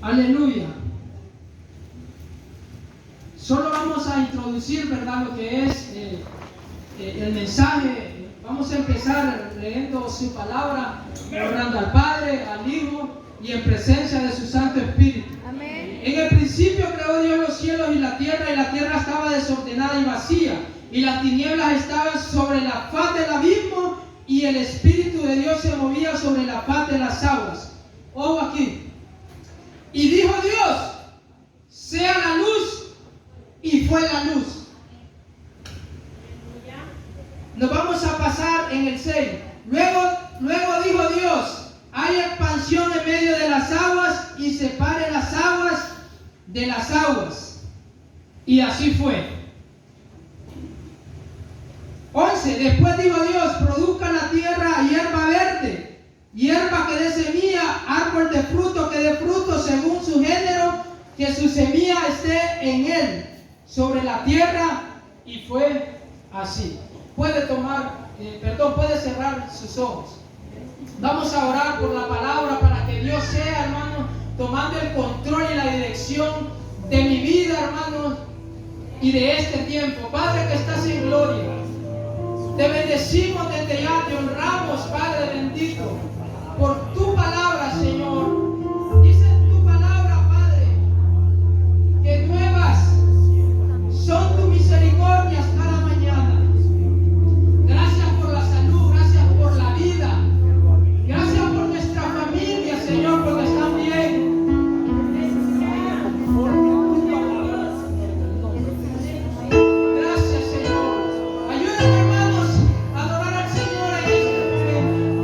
Aleluya. Solo vamos a introducir, ¿verdad?, lo que es el mensaje. Vamos a empezar leyendo su palabra, orando al Padre, al Hijo y en presencia de su Santo Espíritu. Amén. En el principio creó Dios los cielos y la tierra estaba desordenada y vacía, y las tinieblas estaban sobre la faz del abismo, y el Espíritu de Dios se movía sobre la faz de las aguas. Ojo aquí. Y dijo Dios: sea la luz, y fue la luz. Nos vamos a pasar en el 6. Luego dijo Dios: hay expansión en medio de las aguas, y separe las aguas de las aguas. Y así fue. 11. Después dijo Dios: produzca la tierra hierba verde, hierba que dé semilla, árbol de fruto que dé fruto según su género, que su semilla esté en él, sobre la tierra. Y fue así. Puede cerrar sus ojos. Vamos a orar por la palabra para que Dios sea, hermano, tomando el control y la dirección de mi vida, hermano, y de este tiempo. Padre que estás en gloria, te bendecimos desde ya, te honramos, Padre bendito, por tu palabra, Señor. Dice en tu palabra, Padre, que nuevas son tus misericordias cada mañana. Gracias por la salud, gracias por la vida, gracias por nuestra familia, Señor, porque están bien. Gracias, Señor. Ayúdenme, hermanos, a adorar al Señor en este momento.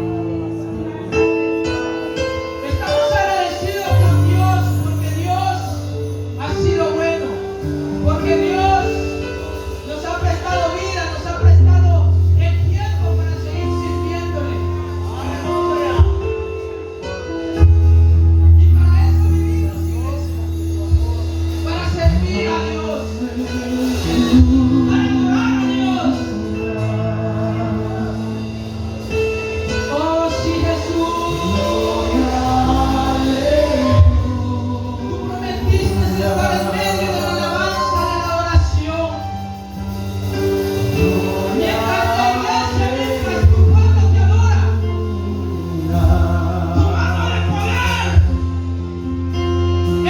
Estamos agradecidos con Dios, porque Dios ha sido bueno, porque Dios nos ha prestado vida, nos ha prestado el tiempo para seguir sirviéndole. Y para eso vivimos, iglesia, para servir a Dios, para adorar a Dios. Oh, sí, Jesús, tú prometiste estar en medio de la alabanza, de la oración. Mientras la iglesia, mientras tu pueblo te adora, tu mano de poder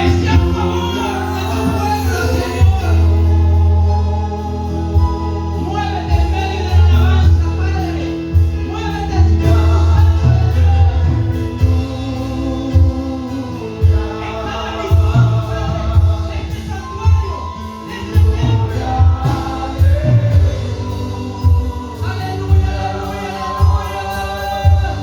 esté a favor de tu pueblo, Señor. Muévete en medio de la alabanza, Padre. Muévete, Espíritu Santo de Dios. En cada rincón, Padre, de este santuario, de este templo. Aleluya, aleluya, aleluya. El pueblo de Dios necesitamos más adorar.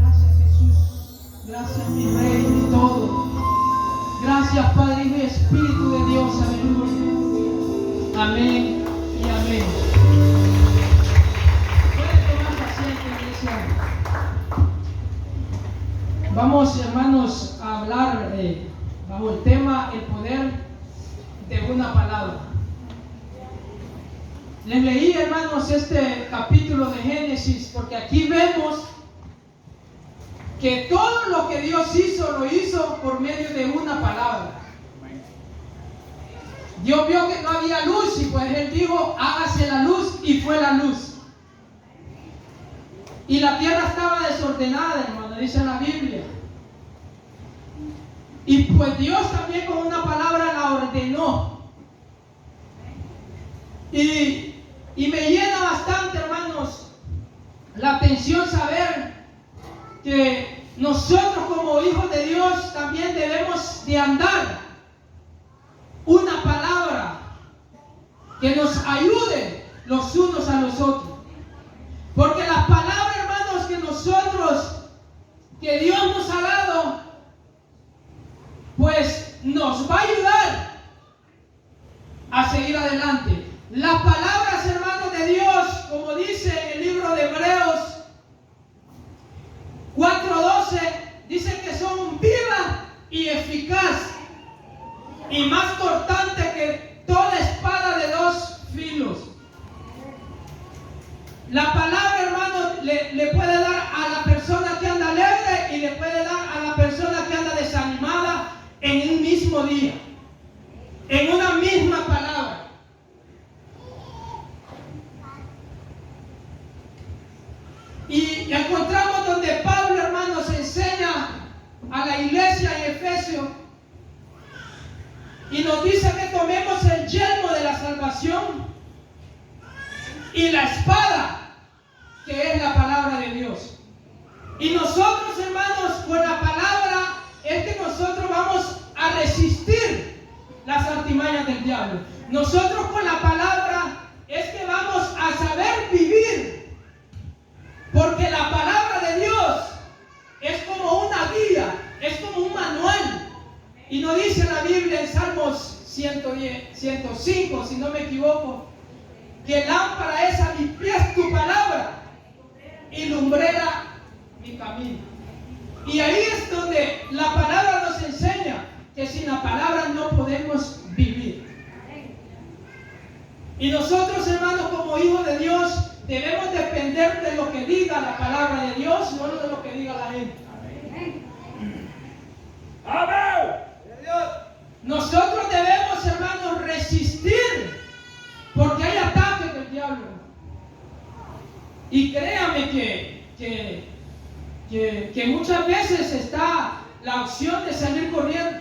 Gracias, Jesús. Gracias, mi Rey, mi todo. Gracias, Padre, Hijo y Espíritu de Dios. Aleluya. Amén y amén. Pueden tomar asiento, iglesia. Vamos, hermanos, a hablar bajo el tema: el poder de una una palabra. Les leí, hermanos, este capítulo de Génesis, porque aquí vemos que todo lo que Dios hizo, lo hizo por medio de una palabra. Dios vio que no había luz y pues Él dijo, hágase la luz, y fue la luz. Y la tierra estaba desordenada, hermano, dice la Biblia. Y pues Dios también con una palabra la ordenó. Y me llena bastante, hermanos, la atención saber que nosotros como hijos de Dios también debemos de andar una palabra que nos ayude los unos a los otros. Porque la palabra, hermanos, que Dios nos ha dado, pues nos va a ayudar a seguir adelante. Las palabras, hermanos de Dios, como dice en el libro de Hebreos 4:12, dice que son vivas y eficaz y más cortante que toda espada de dos filos. La palabra, hermano, le puede dar a la persona que anda alegre y le puede dar a la persona que anda desanimada en un mismo día, en una misma palabra. Y encontramos donde Pablo, hermanos, enseña a la iglesia en Efesios y nos dice que tomemos el yelmo de la salvación y la espada, que es la palabra de Dios. Y nosotros, hermanos, con la palabra es que nosotros vamos a resistir las artimañas del diablo. Nosotros con la palabra es que vamos a saber vivir, porque la palabra de Dios es como una guía, es como un manual. Y nos dice la Biblia en Salmos 105, si no me equivoco, que lámpara es a mis pies tu palabra y lumbrera mi camino. Y ahí es donde la palabra nos enseña que sin la palabra no podemos vivir. Y nosotros, hermanos, como hijos de Dios, debemos depender de lo que diga la palabra de Dios, no de lo que diga la gente. Amén. Nosotros debemos, hermanos, resistir, porque hay ataques del diablo. Y créame que muchas veces está la opción de salir corriendo.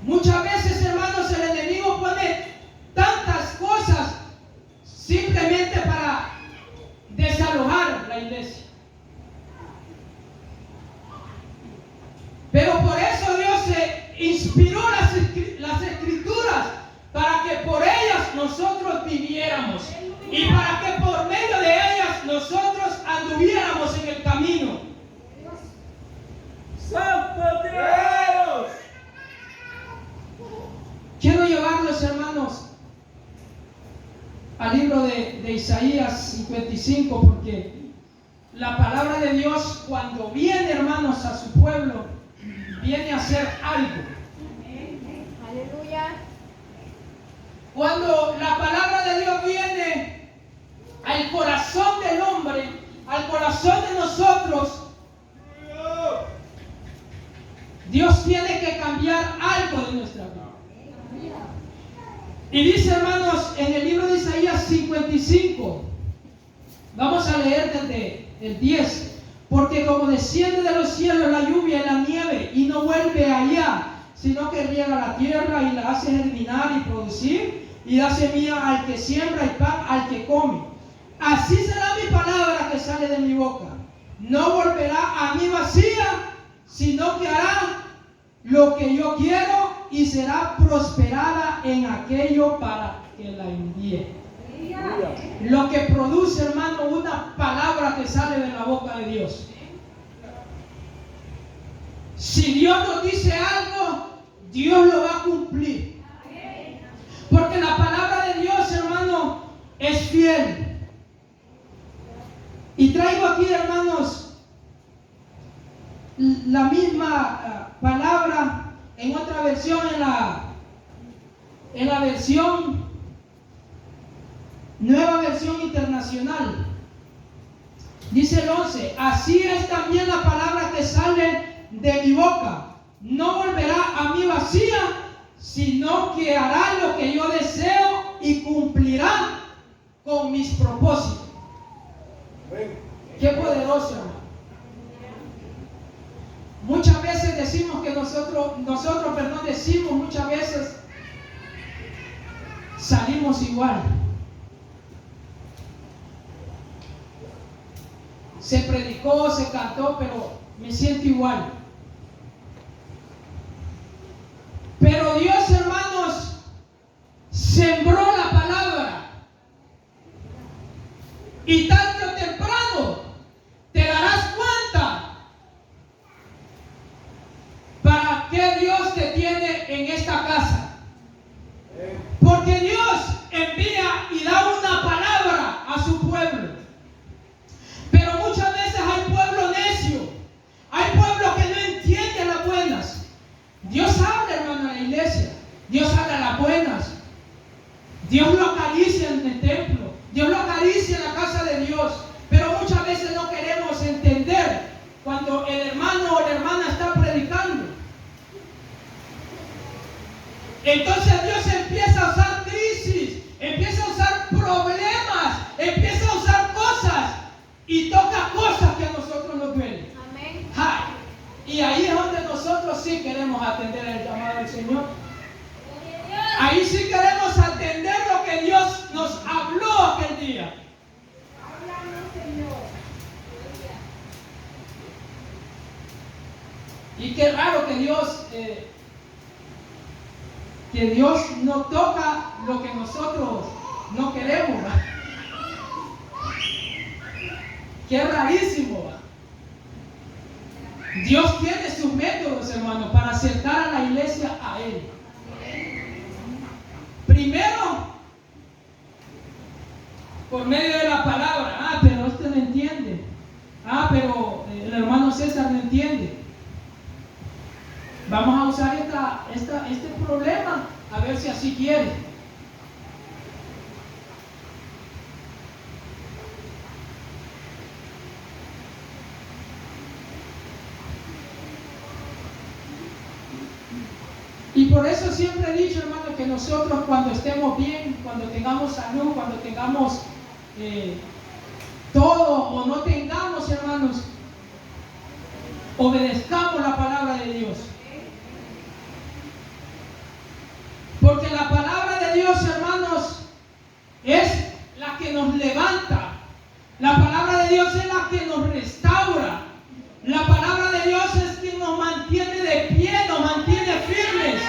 Muchas veces, hermanos, el enemigo pone tantas cosas simplemente para desalojar la iglesia. Pero por eso Dios inspiró las escrituras, para que por ellas nosotros viviéramos y para que por medio de ellas nosotros anduviéramos en el camino. ¡Santo Dios! Quiero llevarlos, hermanos, al libro de Isaías 55, porque la palabra de Dios, cuando viene, hermanos, a su pueblo, viene a hacer algo. Aleluya. Cuando la palabra de Dios viene al corazón del hombre, al corazón de nosotros, Dios tiene que cambiar algo de nuestra vida. Y dice, hermanos, en el libro de Isaías 55, vamos a leer desde el 10, porque como desciende de los cielos la lluvia y la nieve y no vuelve allá, sino que riega la tierra y la hace germinar y producir, y da semilla al que siembra y pan al que come. Así será mi palabra que sale de mi boca. No volverá a mí vacía, sino que hará lo que yo quiero y será prosperada en aquello para que la envíe. Lo que produce, hermano, una palabra que sale de la boca de Dios. Si Dios nos dice algo, Dios lo va a cumplir. Porque la palabra de Dios, hermano, es fiel. Y traigo aquí, hermanos, la misma palabra en otra versión, en la versión, Nueva Versión Internacional. Dice el 11: así es también la palabra que sale de mi boca. No volverá a mí vacía, sino que hará lo que yo deseo y cumplirá con mis propósitos. Qué poderoso, hermano. Muchas veces decimos que nosotros decimos muchas veces salimos igual. Se predicó, se cantó, pero me siento igual. Pero Dios, hermanos, sembró la palabra. Y tarde o temprano te darás cuenta para qué Dios te tiene en esta casa. Porque Dios envía y da una palabra a su pueblo. Pero muchas veces hay pueblo necio, hay pueblo que no entiende las buenas. Dios habla, hermano, en la iglesia. Dios habla las buenas. Dios lo acaricia en el templo. Dios lo acaricia en la casa de Dios. Pero muchas veces no queremos entender cuando el hermano o la hermana está predicando. Entonces Dios empieza a usar crisis, empieza a usar problemas, empieza a usar cosas y toca cosas que a nosotros nos duelen. Amén. Y ahí es donde nosotros sí queremos atender el llamado del Señor. Ahí sí queremos atender lo que Dios nos habló aquel día. Y qué raro que Dios no toca lo que nosotros no queremos. Qué rarísimo. Dios tiene sus métodos, hermano, para acercar a la iglesia a Él. Primero, por medio de la palabra. Pero este no entiende. Pero el hermano César no entiende. Vamos a usar este problema a ver si así quiere. Y por eso siempre he dicho, hermano, que nosotros cuando estemos bien, cuando tengamos salud, cuando tengamos todo o no tengamos, hermanos, obedezcamos la palabra de Dios. Porque la palabra de Dios, hermanos, es la que nos levanta. La palabra de Dios es la que nos restaura. La palabra de Dios es quien nos mantiene de pie, nos mantiene firmes.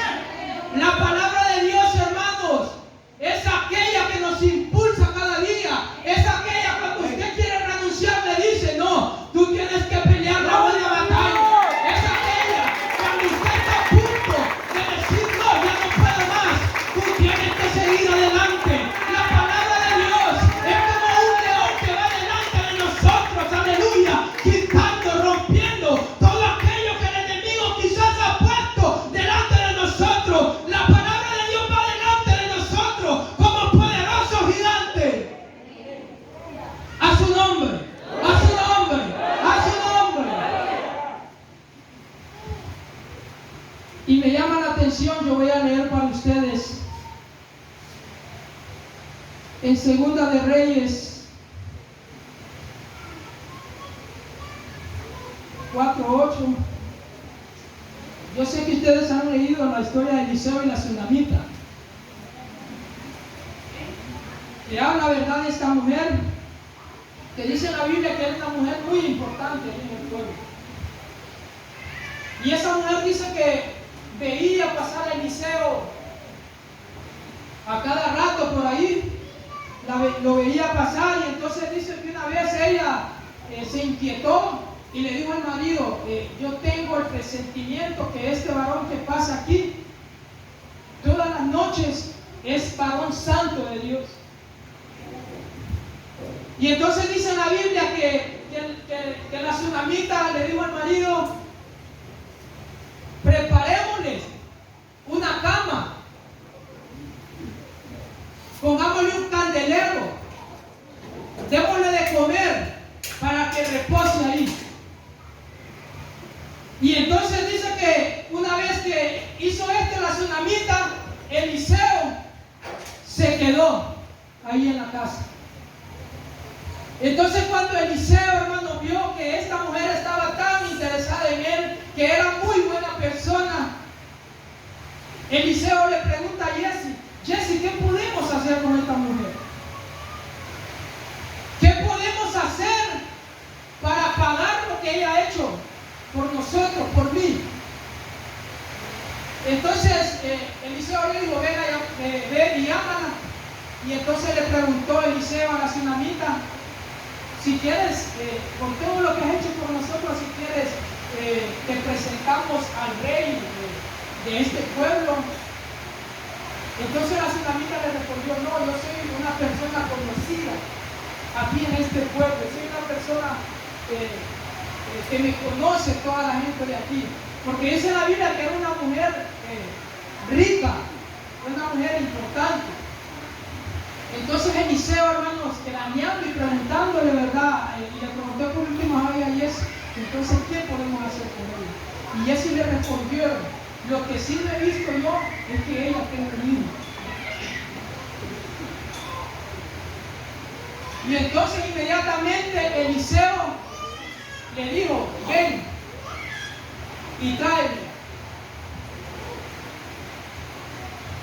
La palabra de Dios, hermanos, es aquella que nos impulsa cada día. Es aquella cuando usted quiere renunciar, le dice: no, tú tienes que pelear la buena batalla. Es aquella cuando usted está a punto de decir: no, ya no puedo más. Tú tienes que seguir adelante. La palabra de Dios es como un león que va delante de nosotros, aleluya, quitando, rompiendo todo aquello que el enemigo quizás ha puesto delante de nosotros. La palabra de Dios va delante de nosotros como poderoso gigante. A su nombre, a su nombre, a su nombre. Y me llama la atención, yo voy a leer para ustedes en Segunda de Reyes 4:8. Yo sé que ustedes han leído la historia de Eliseo y la tsunamita, que habla, verdad, de esta mujer, que dice en la Biblia que es una mujer muy importante en el pueblo. Y esa mujer dice que veía pasar a Eliseo a cada rato por ahí, lo veía pasar, y entonces dice que una vez ella se inquietó y le dijo al marido: yo tengo el presentimiento que este varón que pasa aquí todas las noches es varón santo de Dios. Y entonces dice en la Biblia que la tsunamita le dijo al marido: Eliseo se quedó ahí en la casa. Entonces cuando Eliseo, hermano, vio que esta mujer estaba tan interesada en él, que era muy buena persona, Eliseo le pregunta a Jesse, ¿qué podemos hacer con esta mujer? ¿Qué podemos hacer para pagar lo que ella ha hecho por nosotros, por mí? Entonces Eliseo le dijo, ve y llámala. Y entonces le preguntó Eliseo a la tsunamita, si quieres, con todo lo que has hecho por nosotros, si quieres, te presentamos al rey de este pueblo. Entonces la tsunamita le respondió, no, yo soy una persona conocida aquí en este pueblo, soy una persona que me conoce toda la gente de aquí, porque dice la Biblia que era una mujer rica, una mujer importante. Entonces Eliseo, hermanos, craneando y preguntándole, ¿verdad? Y le preguntó por último a Jesse, entonces, ¿qué podemos hacer con ella? Y Jesse le respondió, lo que sí no he visto yo es que ella tenga un hijo. Y entonces inmediatamente Eliseo le dijo, ven y tráeme.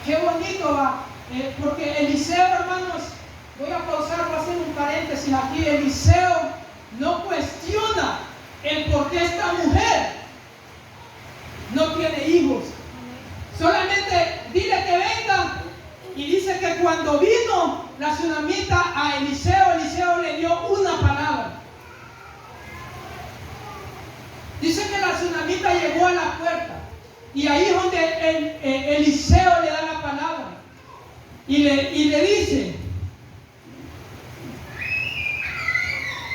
Qué bonito va. Porque Eliseo, hermanos, voy a pausar para hacer un paréntesis aquí. Eliseo no cuestiona el por qué esta mujer no tiene hijos. Solamente dile que venga. Y dice que cuando vino la tsunamita a Eliseo, Eliseo le dio una palabra. Dice que la tsunamita llegó a la puerta. Y ahí es donde Eliseo le da la palabra. Y le dice,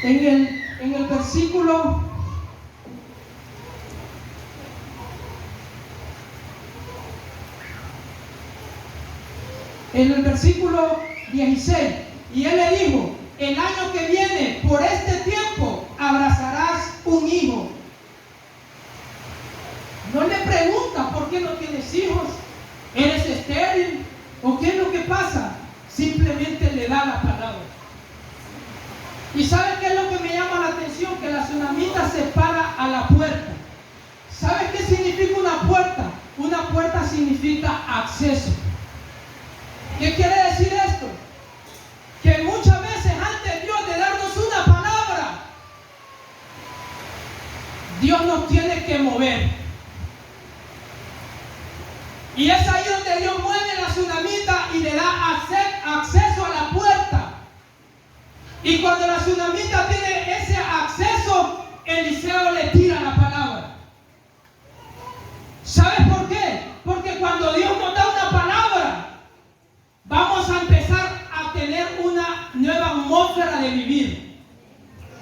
en el versículo 16, y él le dijo, el año que viene, por este tiempo, abrazarás un hijo. No le pregunta por qué no tienes hijos, eres estéril, o qué es lo que pasa. Simplemente le da la palabra. ¿Y sabe qué es lo que me llama la atención? Que la tsunamita se para a la puerta. ¿Sabe qué significa una puerta? Una puerta significa acceso. ¿Qué quiere decir esto? Que muchas veces antes Dios de darnos una palabra, Dios nos tiene que mover. Y es ahí donde Dios mueve la tsunamita y le da acceso a la puerta. Y cuando la tsunamita tiene ese acceso, Eliseo le tira la palabra. ¿Sabes por qué? Porque cuando Dios nos da una palabra, vamos a empezar a tener una nueva atmósfera de vivir.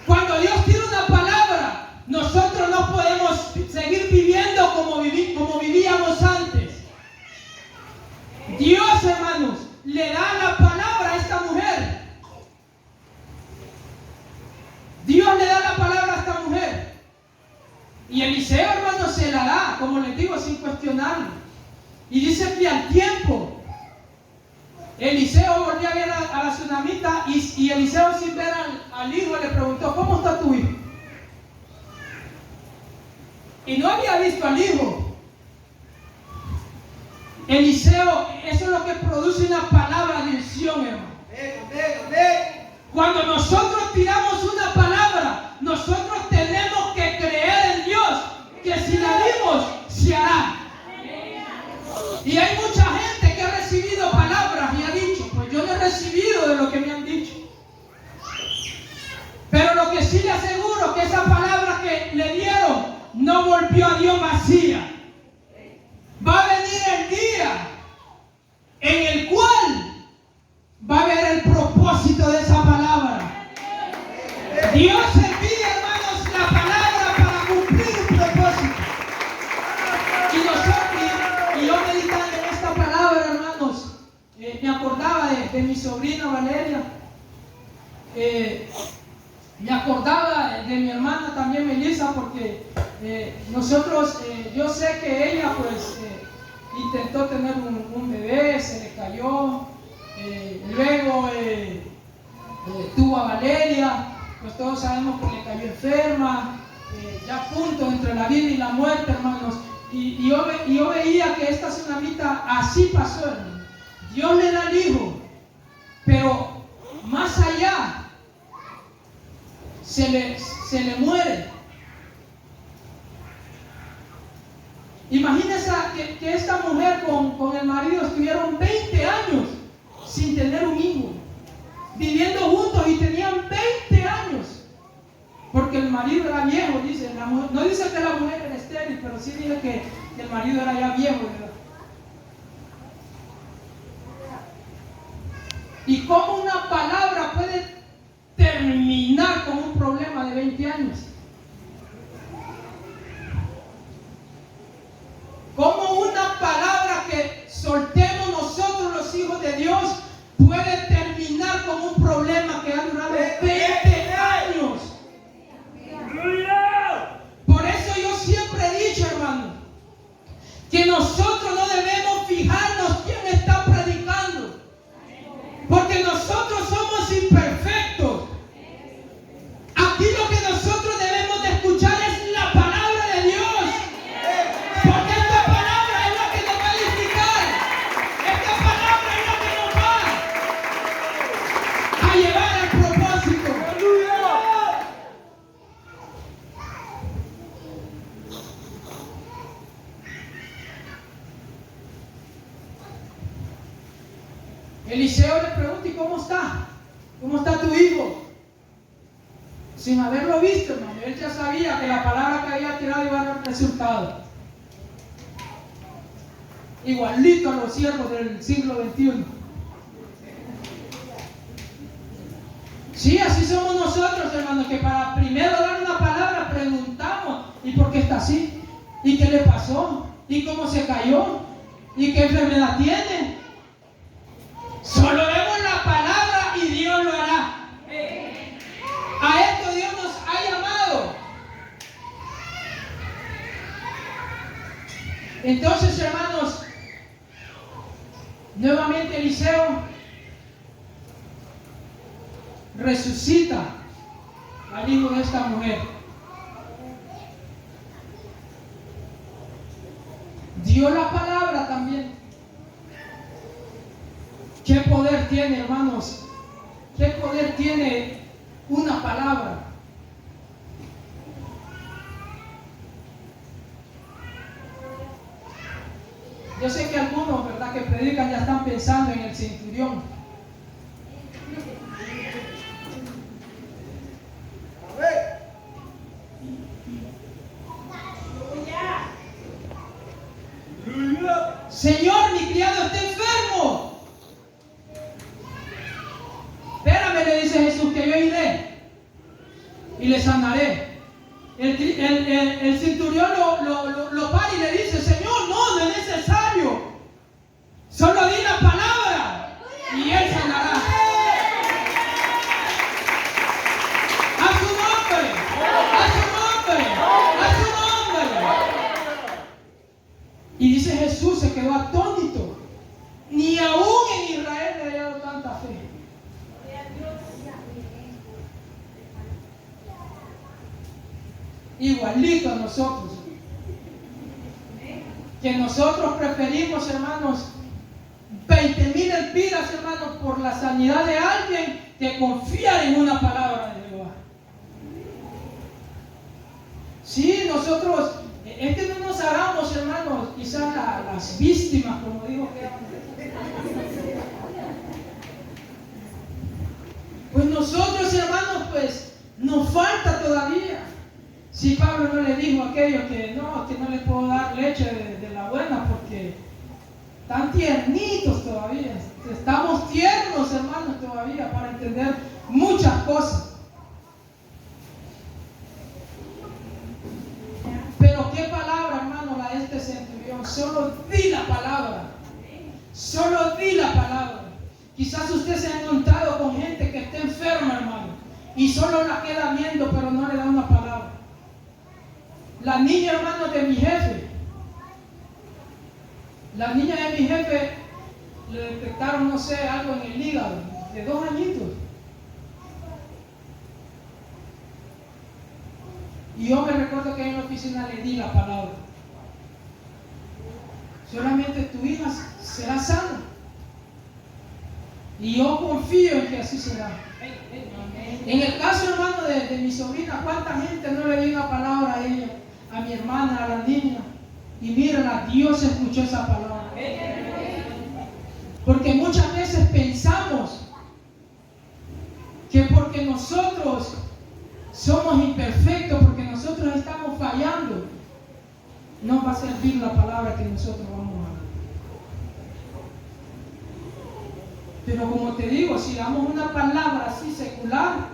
Cuando Dios tira una palabra, nosotros no podemos seguir viviendo como vivíamos antes. Dios, hermanos, le da la palabra a esta mujer. Dios le da la palabra a esta mujer. Y Eliseo, hermanos, se la da, como les digo, sin cuestionarlo. Y dice que al tiempo, Eliseo volvió a ver a la tsunamita y Eliseo, sin ver al hijo, le preguntó, ¿cómo está tu hijo? Y no había visto al hijo. Eliseo, eso es lo que produce una palabra de unción, hermano. Cuando nosotros tiramos una palabra, nosotros tenemos que creer en Dios, que si la dimos, se hará. Y hay mucha gente que ha recibido palabras y ha dicho, pues yo no he recibido de lo que me han dicho. Pero lo que sí le aseguro, que esa palabra que le dieron no volvió a Dios vacía. Va a venir el día en el cual va a haber el propósito de esa palabra. Dios envía, hermanos, la palabra para cumplir un propósito. Y yo meditando en esta palabra, hermanos, me acordaba de mi sobrina Valeria. Me acordaba de mi hermana también Melissa, porque nosotros, yo sé que ella pues intentó tener un bebé, se le cayó, luego tuvo a Valeria, pues todos sabemos que le cayó enferma, ya a punto entre la vida y la muerte, hermanos. Y yo veía que esta tsunamita así pasó, hermano. Dios le da el hijo, pero más allá se le muere. Imagínense que esta mujer con el marido estuvieron 20 años sin tener un hijo, viviendo juntos y tenían 20 años, porque el marido era viejo, dice. No dice que la mujer era estéril, pero sí dice que el marido era ya viejo, ¿verdad? Y cómo una palabra puede terminar con un problema de 20 años. Cómo una palabra que soltemos nosotros los hijos de Dios puede terminar con un problema que ha durado 20 años. Por eso yo siempre he dicho, hermano, que nosotros no debemos fijarnos quién está predicando, porque nosotros somos imperfectos. Aquí lo que nosotros debemos de escuchar es la palabra de Dios, porque esta palabra es la que nos va a edificar, esta palabra es la que nos va a llevar al propósito. Eliseo le pregunta: ¿y cómo está? ¿Cómo está tu hijo? Sin haberlo visto, hermano. Él ya sabía que la palabra que había tirado iba a dar resultado. Igualito a los siervos del siglo XXI. Sí, así somos nosotros, hermanos, que para primero dar una palabra preguntamos: ¿y por qué está así? ¿Y qué le pasó? ¿Y cómo se cayó? ¿Y qué enfermedad tiene? Solo vemos la palabra y Dios lo hará. A esto Dios nos ha llamado. Entonces, hermanos, nuevamente Eliseo resucita al hijo de esta mujer. Dio la palabra también. ¿Qué poder tiene, hermanos? ¿Qué poder tiene una palabra? Yo sé que algunos, ¿verdad?, que predican ya están pensando en el centurión. Señor, mi criado está enfermo. Espérame, le dice Jesús, que yo iré y le sanaré. El centurión lo para y le dice: Señor, no es necesario. Solo di la palabra y él sanará. A su nombre, a su nombre, a su nombre. Y dice Jesús, se quedó atónito. Ni aún en Israel le había dado tanta fe. Igualito a nosotros, que nosotros preferimos, hermanos, 20,000 empiras, hermanos, por la sanidad de alguien, que confiar en una palabra de Jehová. Sí, nosotros, es que no nos hagamos, hermanos, quizás las víctimas, como digo que pues nosotros, hermanos, pues nos falta todavía. Si Pablo no le dijo a aquellos que no les puedo dar leche de la buena porque están tiernitos todavía. Estamos tiernos, hermanos, todavía para entender muchas cosas. Pero qué palabra, hermano, la de este centurión. Solo di la palabra. Solo di la palabra. Quizás usted se ha encontrado con gente que está enferma, hermano, y solo la queda viendo, pero no le da una palabra. La niña, hermano, de mi jefe, La niña de mi jefe le detectaron, no sé, algo en el hígado, de 2 añitos. Y yo me recuerdo que en la oficina le di la palabra. Solamente tu hija será sana. Y yo confío en que así será. En el caso, hermano, de mi sobrina, ¿cuánta gente no le dio una palabra a ella, a mi hermana, a la niña? Y mírala, Dios escuchó esa palabra. Porque muchas veces pensamos que porque nosotros somos imperfectos, porque nosotros estamos fallando, no va a servir la palabra que nosotros vamos a dar. Pero como te digo, si damos una palabra así secular,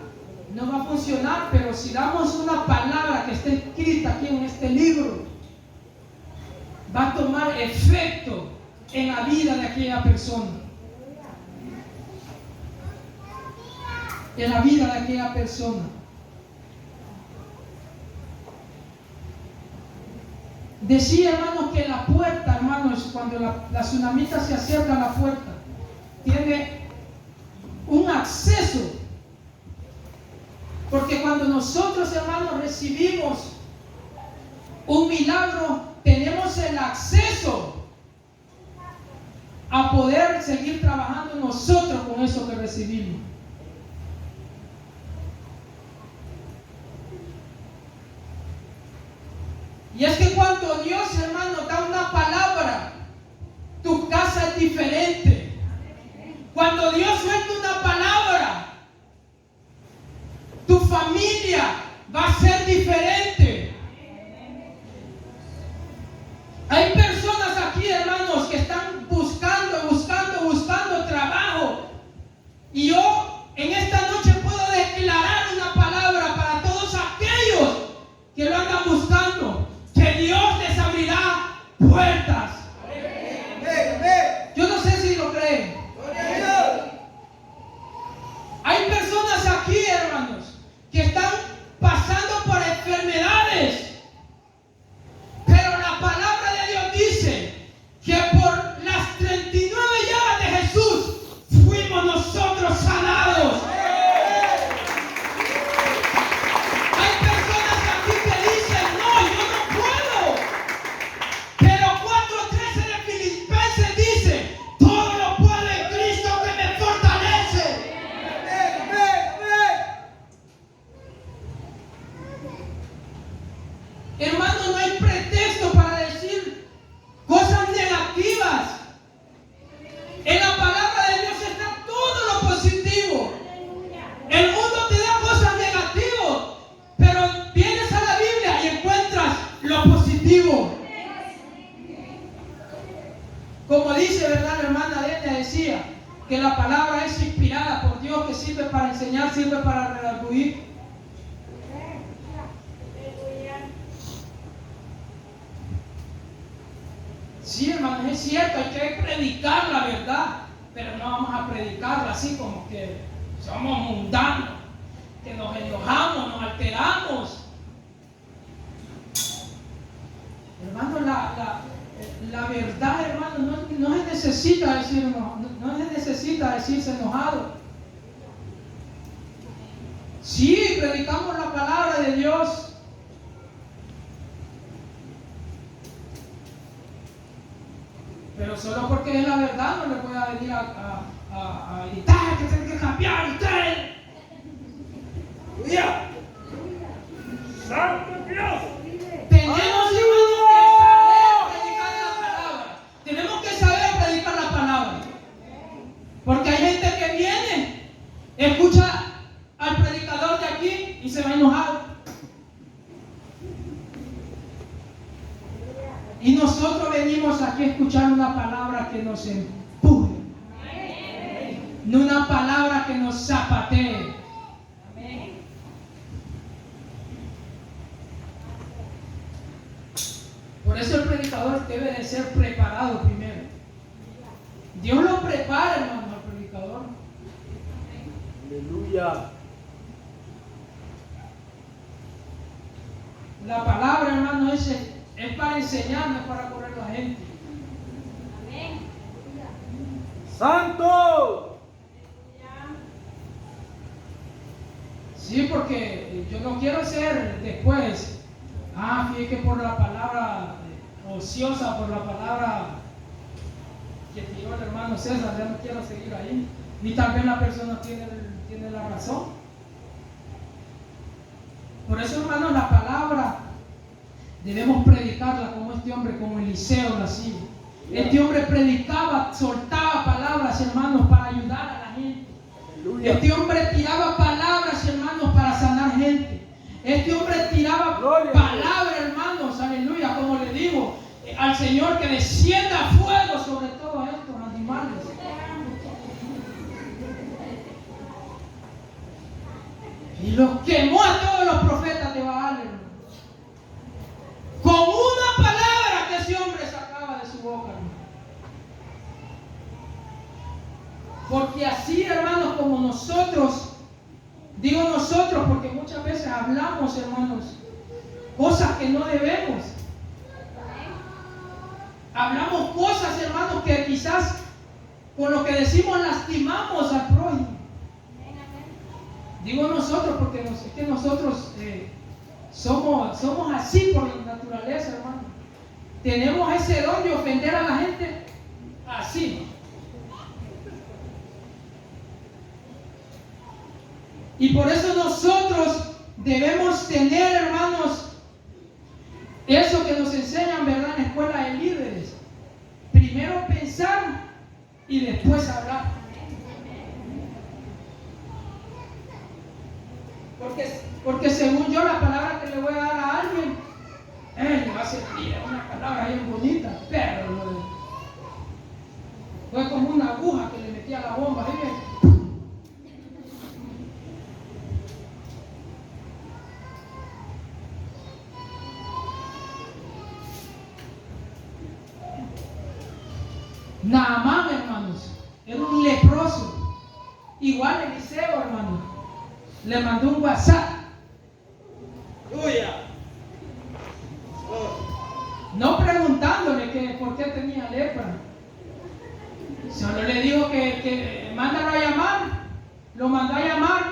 no va a funcionar. Pero si damos una palabra que esté escrita aquí en este libro, va a tomar efecto en la vida de aquella persona. En la vida de aquella persona. Decía, hermanos, que la puerta, hermanos, cuando la tsunamita se acerca a la puerta, tiene un acceso. Porque cuando nosotros, hermanos, recibimos un milagro, tenemos el acceso a poder seguir trabajando nosotros con eso que recibimos. Y es que cuando Dios, hermano, da una palabra, tu casa es diferente. Cuando Dios suelta una palabra, tu familia va a ser diferente. Hay personas aquí, hermanos, que están buscando trabajo. Y yo en esta noche puedo declarar una palabra para todos aquellos que lo andan buscando. Que Dios les abrirá puertas. Yo no sé si lo creen. Hay personas aquí, hermanos, que están pasando por enfermedades. Pero la palabra de Dios dice que por las 39 llagas de Jesús fuimos nosotros sanados. Hermano, no hay pretexto para decir cosas negativas. En la palabra de Dios está todo lo positivo. El mundo te da cosas negativas, pero vienes a la Biblia y encuentras lo positivo. Como dice, ¿verdad? La hermana Delia decía que la palabra es inspirada por Dios, que sirve para enseñar, sirve para redarguir. Sí, hermano, es cierto, hay que predicar la verdad, pero no vamos a predicarla así como que somos mundanos, que nos enojamos, nos alteramos. Hermano, la verdad, hermano, no se necesita decir no se necesita decirse enojado. Sí, predicamos la palabra de Dios. Pero solo porque es la verdad no le voy a venir a gritar que tiene que cambiar usted. ¡Aleluya! ¡Santo Dios! Tenemos, hermano, que saber predicar la palabra. Tenemos que saber predicar la palabra. Porque hay gente que viene, escucha al predicador de aquí y se va enojado. Y nosotros venimos aquí a escuchar una palabra que nos empuje, no una palabra que nos zapatee. Por eso el predicador debe de ser preparado primero. Dios lo prepara, hermano, al predicador. Aleluya. La palabra, hermano, es para enseñar, no es para correr a la gente. ¡Santo! Sí, porque yo no quiero ser después, fíjate que por la palabra ociosa, por la palabra que tiró el hermano César, ya no quiero seguir ahí. Y tal vez la persona tiene la razón. Por eso, hermanos, la palabra debemos predicarla como este hombre, como Eliseo lo hacía. Este hombre predicaba, soltaba palabras, hermanos, para ayudar a la gente. Aleluya. Este hombre tiraba palabras, hermanos, para sanar gente. Este hombre tiraba palabras, hermanos, aleluya, como le digo al Señor, que descienda fuego sobre todos estos animales. Y los quemó a todos los profetas de Baal, hermanos, con una palabra que ese hombre sacaba de su boca, hermanos. Porque así, hermanos, como nosotros, digo nosotros porque muchas veces hablamos, hermanos, cosas que no debemos. Hablamos cosas, hermanos, que quizás con lo que decimos lastimamos al prójimo. Digo nosotros porque es que nosotros somos así por naturaleza, hermano. Tenemos ese don de ofender a la gente así. Y por eso nosotros debemos tener, hermanos, eso que nos enseñan, ¿verdad?, en la escuela de líderes. Primero pensar y después hablar. Porque según yo, la palabra que le voy a dar a alguien, le va a servir una palabra bien bonita, pero fue como una aguja que le metía a la bomba. Naamán, hermanos, era un leproso. Igual Eliseo, hermano, le mandó un WhatsApp. No preguntándole que por qué tenía lepra. Solo le dijo que mándalo a llamar. Lo mandó a llamar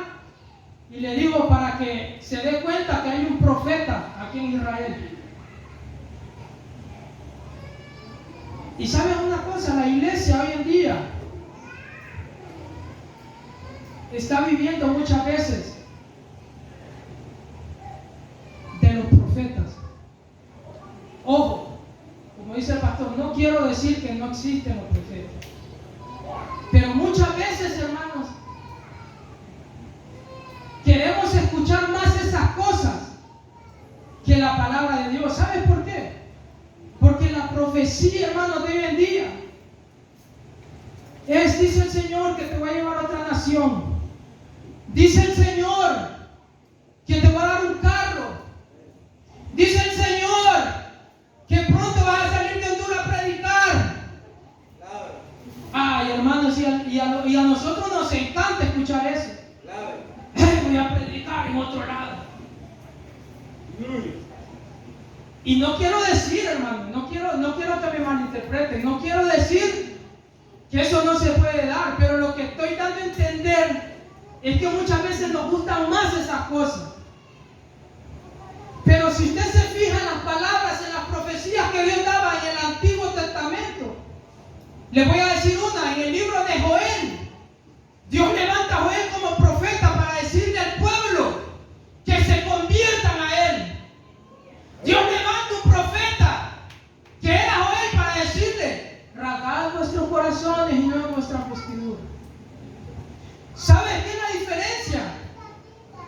y le dijo para que se dé cuenta que hay un profeta aquí en Israel. Y saben una cosa, la iglesia hoy en día está viviendo muchas veces de los profetas. Ojo, como dice el pastor, no quiero decir que no existen los profetas, pero muchas veces, hermanos, queremos escuchar más esas cosas que la palabra de Dios. ¿Sabes por qué? Porque la profecía, hermanos, de hoy en día dice el Señor que te voy a llevar a otra nación. Dice el Señor que te voy a dar un carro. Dice el Señor que pronto vas a salir de Honduras a predicar. Ay, hermanos, y a nosotros nos encanta escuchar eso. Voy a predicar en otro lado. Y no quiero decir, hermano, no quiero que me malinterpreten, no quiero decir que eso no se puede dar, pero lo que estoy dando a entender es que muchas veces nos gustan más esas cosas. Pero si usted se fija en las palabras, en las profecías que Dios daba en el Antiguo Testamento, le voy a decir una, en el libro de Joel, Dios levanta a Joel como profeta para decirle al pueblo que se conviertan a Él. Dios levanta un profeta que era Joel para decirle: rasgad vuestros corazones y no vuestra vestidura. ¿Sabe qué es la diferencia?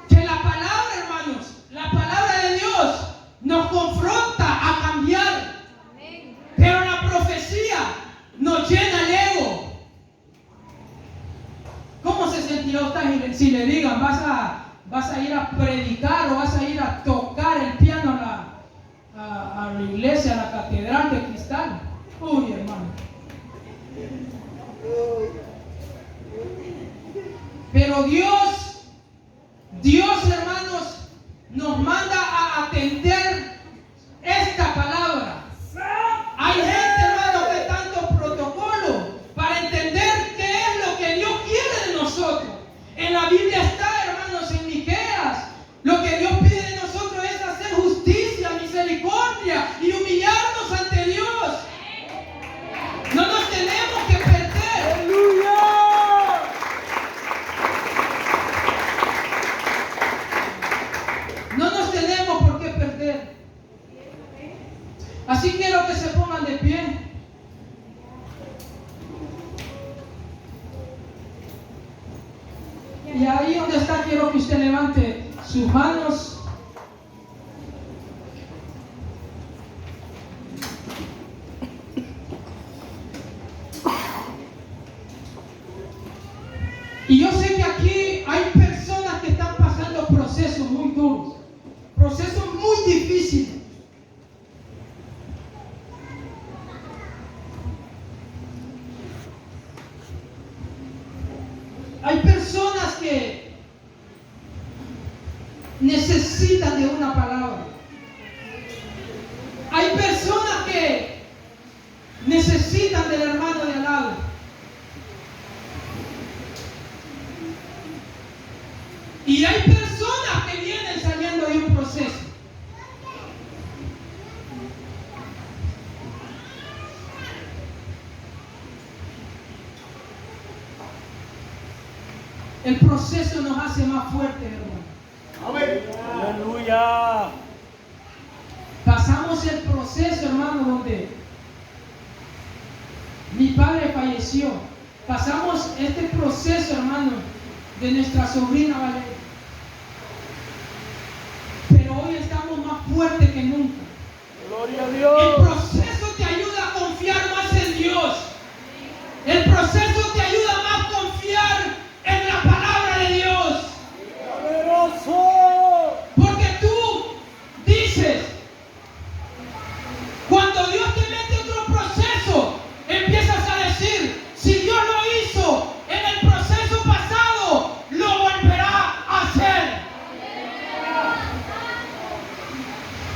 Que la palabra, hermanos, la palabra de Dios nos confronta a cambiar. Pero la profecía nos llena el ego. ¿Cómo se sentirá usted si le digan vas a ir a predicar o vas a ir a tocar el piano a la iglesia, a la catedral de cristal? Uy, hermano. Pero Dios, hermanos, nos manda a atender esta palabra. Hay gente, hermano, que tanto protocolo usted levante sus manos. Y yo sé que aquí hay personas que están pasando procesos muy duros, procesos muy difíciles. Hay personas que necesitan de una palabra. Hay personas que necesitan del hermano de al lado. Y hay personas que vienen saliendo de un proceso. El proceso nos hace más fuertes, hermano. Amén. Aleluya. Pasamos el proceso, hermano, donde mi padre falleció. Pasamos este proceso, hermano, de nuestra sobrina Valeria. Pero hoy estamos más fuertes que nunca. Gloria a El Dios. proceso te ayuda a confiar más en Dios. El proceso te ayuda más a confiar en la palabra de Dios. Poderoso. Porque tú dices, cuando Dios te mete otro proceso, empiezas a decir, si Dios lo hizo en el proceso pasado, lo volverá a hacer.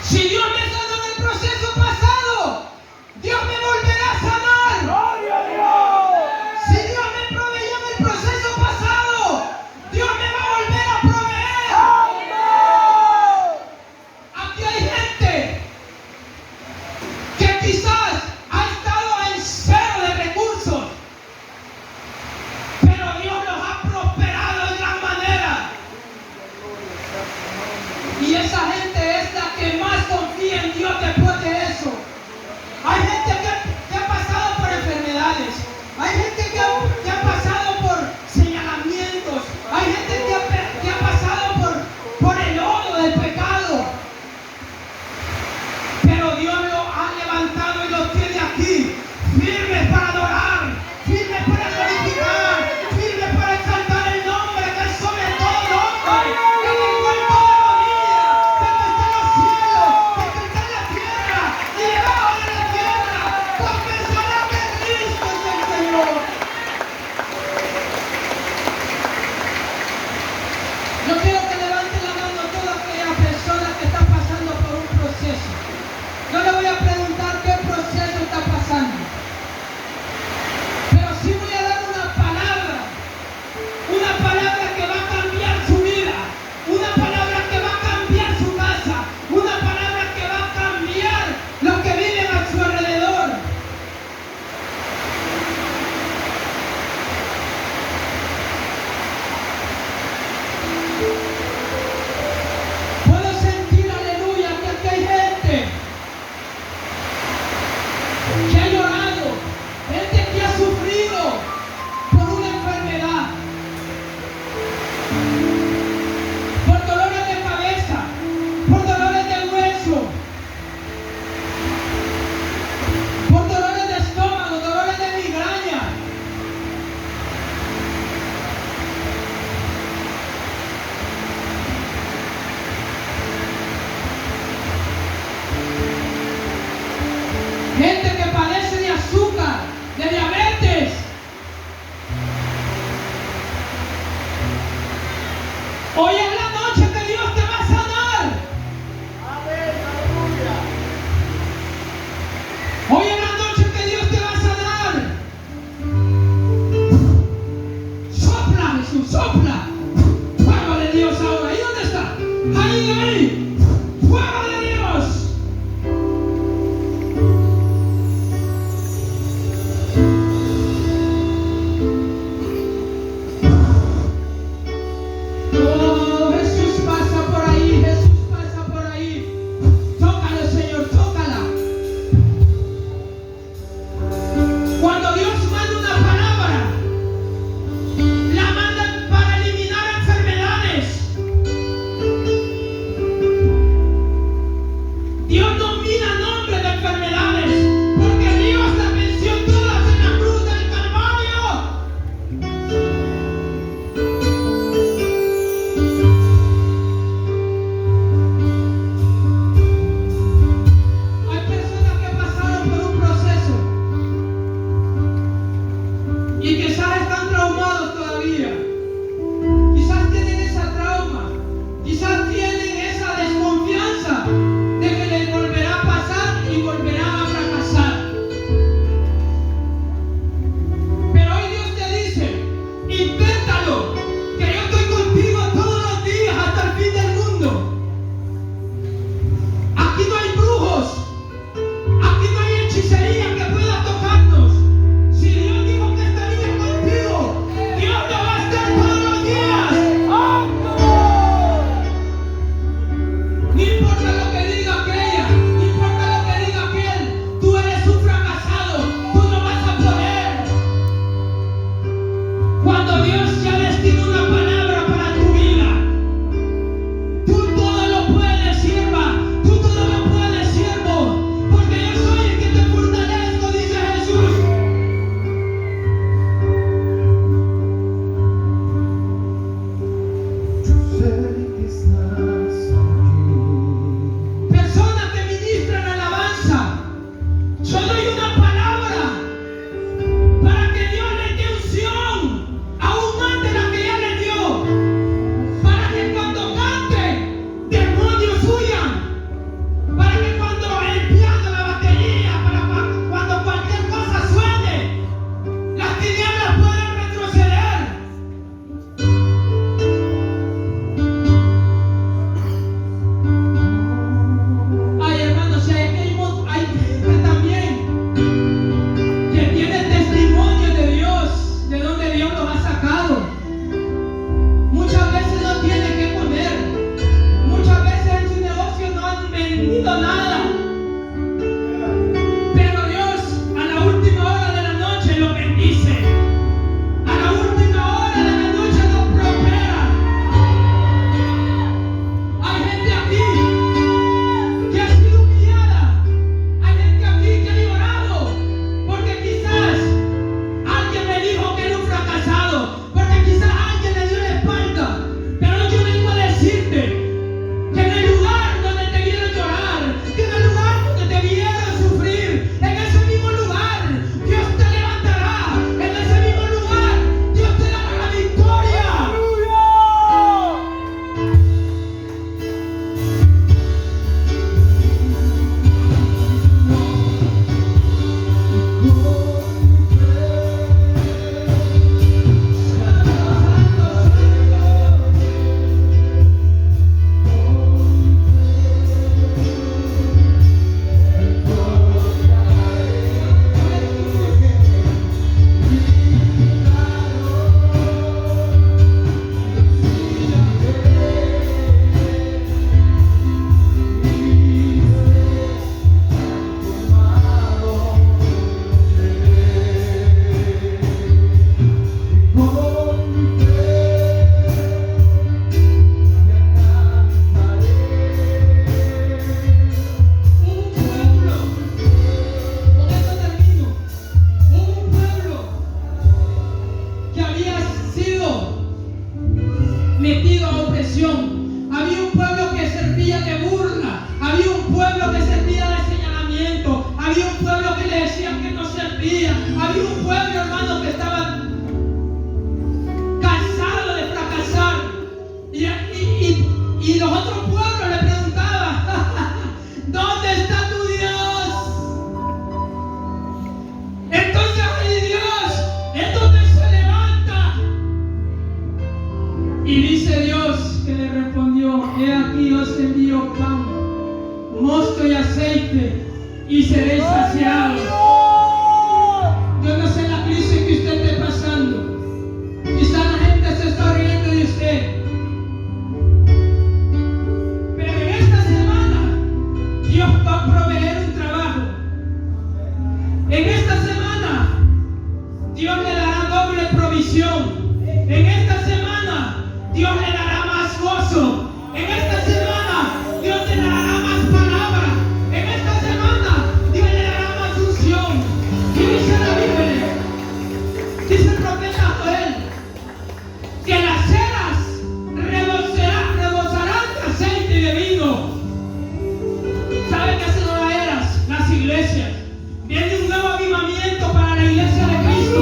Si Dios me sanó en el proceso pasado, Dios le dará doble provisión. En esta semana, Dios le dará más gozo. En esta semana, Dios te dará más palabra. En esta semana, Dios le dará más unción. Y dice la Biblia, dice el profeta Joel, que las eras rebosarán de aceite y de vino. ¿Sabe qué hacen las eras? Las iglesias. Viene un nuevo avivamiento para la iglesia de Cristo.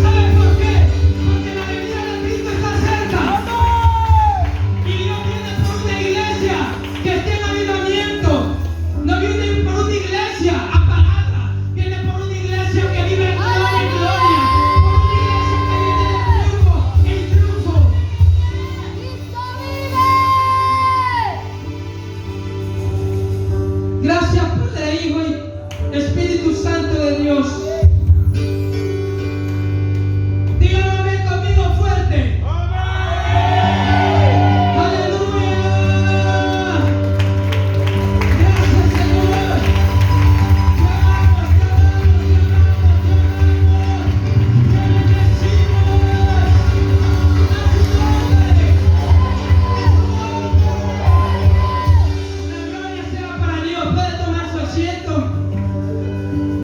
¿Sabe por qué? Porque la venida de Cristo está cerca. Y Dios viene por una iglesia que esté en avivamiento. No viene por una iglesia apagada. Viene por una iglesia que vive en gloria en gloria. Por una iglesia que vive de triunfo en triunfo. Gracias, Padre, Hijo y Espíritu Santo de Dios.